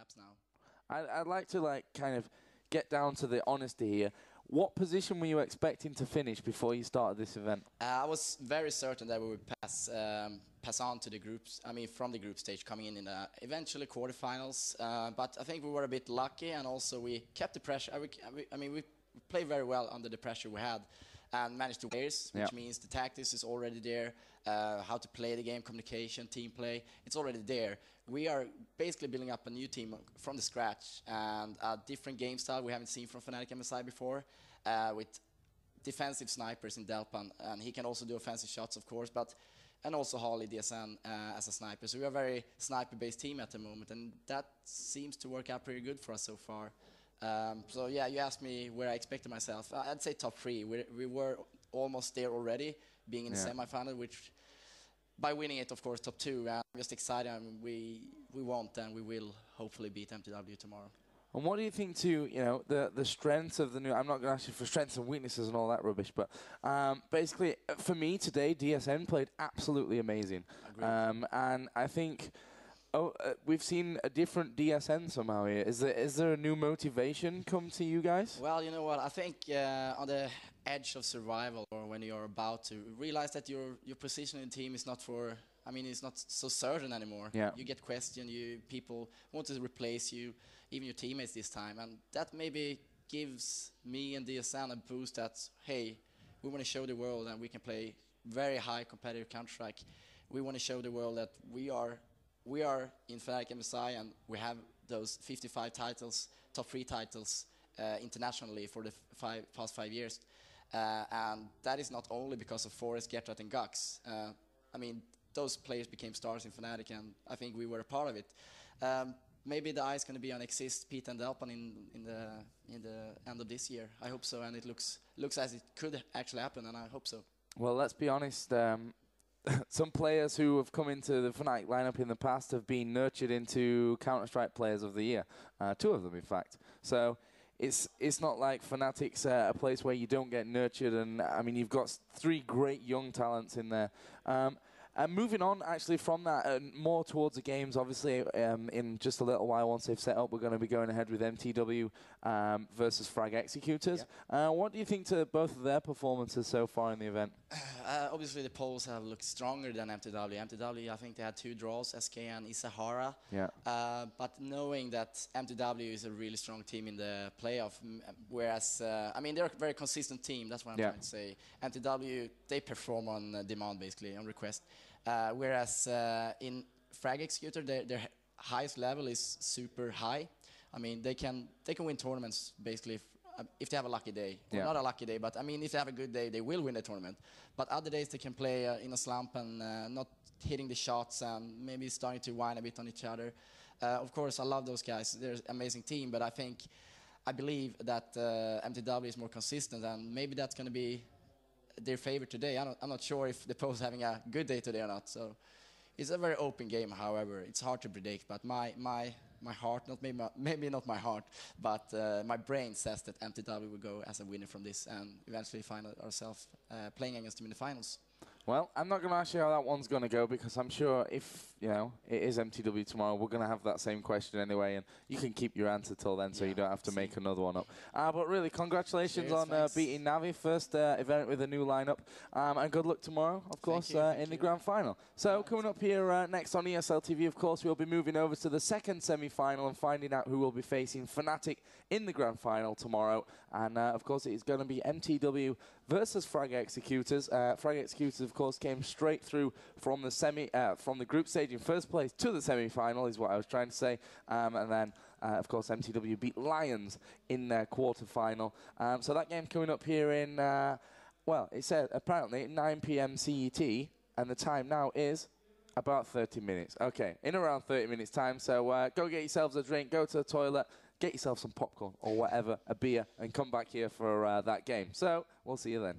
maps now. I'd like to kind of get down to the honesty here. What position were you expecting to finish before you started this event? I was very certain that we would pass on to the groups. I mean, from the group stage, coming in the eventually quarterfinals. But I think we were a bit lucky, and also we kept the pressure. I mean, we played very well under the pressure we had, and managed to players, which means the tactics is already there. How to play the game, communication, team play, it's already there. We are basically building up a new team from the scratch, and a different game style we haven't seen from Fnatic MSI before, with defensive snipers in Delpan, and he can also do offensive shots, of course, and also Harley DSN as a sniper. So we are a very sniper-based team at the moment, and that seems to work out pretty good for us so far. So yeah, you asked me where I expected myself. I'd say top 3. We were almost there already, being in the semi-final, which by winning it, of course, top 2. I'm just excited, and we won't, and we will hopefully beat MTW tomorrow. And what do you think to the strengths of the new? I'm not going to ask you for strengths and weaknesses and all that rubbish, but basically for me today, DSN played absolutely amazing, and I think. We've seen a different DSN somehow here. Is there a new motivation come to you guys? Well, you know what? I think on the edge of survival, or when you're about to realize that your position in the team is not it's not so certain anymore. Yeah. You get questioned. People want to replace you, even your teammates this time, and that maybe gives me and DSN a boost. That hey, we want to show the world, and we can play very high competitive Counter-Strike. We want to show the world that we are in Fnatic MSI, and we have those 55 titles, top 3 titles internationally for the past 5 years. And that is not only because of Forrest, Gertrude, and Gux. I mean, those players became stars in Fnatic, and I think we were a part of it. Maybe the eye is going to be on Exist, Pete, and Delpan in the end of this year. I hope so, and it looks as it could actually happen, and I hope so. Well, let's be honest. Some players who have come into the Fnatic lineup in the past have been nurtured into Counter-Strike Players of the Year. 2 of them, in fact. So it's not like Fnatic's a place where you don't get nurtured. And I mean, you've got 3 great young talents in there. And moving on, actually, from that, more towards the games, obviously, in just a little while, once they've set up, we're going to be going ahead with MTW versus Frag Executors. Yep. What do you think to both of their performances so far in the event? Obviously, the polls have looked stronger than MTW. MTW, I think they had 2 draws, SK and Isahara. Yeah. But knowing that MTW is a really strong team in the playoff, whereas, I mean, they're a very consistent team, that's what I'm trying to say. MTW, they perform on demand, basically, on request. Whereas in Frag Executor, their highest level is super high. I mean, they can win tournaments basically if they have a lucky day. Well, not a lucky day, but I mean, if they have a good day, they will win the tournament. But other days they can play in a slump and not hitting the shots and maybe starting to whine a bit on each other. Of course, I love those guys. They're an amazing team, but I believe that MTW is more consistent, and maybe that's going to be their favorite today. I'm not sure if the pro is having a good day today or not. So it's a very open game. However, it's hard to predict. But my heart, maybe not my heart, but my brain says that MTW will go as a winner from this and eventually find ourselves playing against them in the finals. Well, I'm not going to ask you how that one's going to go, because I'm sure if, it is MTW tomorrow, we're going to have that same question anyway, and you can keep your answer till then, so you don't have to make another one up. But really, congratulations on beating Navi, first event with a new lineup, and good luck tomorrow, of course, in the grand final. So coming up here next on ESL TV, of course, we'll be moving over to the second semi-final and finding out who will be facing Fnatic in the grand final tomorrow. And of course, it is going to be MTW versus Frag Executors. Frag Executors, of course, came straight through from the from the group stage in first place to the semi-final, is what I was trying to say. And then, of course, MTW beat Lions in their quarter-final. So that game coming up here in, well, it said apparently 9 p.m. CET, and the time now is about 30 minutes. Okay, in around 30 minutes time. So go get yourselves a drink, go to the toilet, get yourself some popcorn or whatever, a beer, and come back here for that game. So we'll see you then.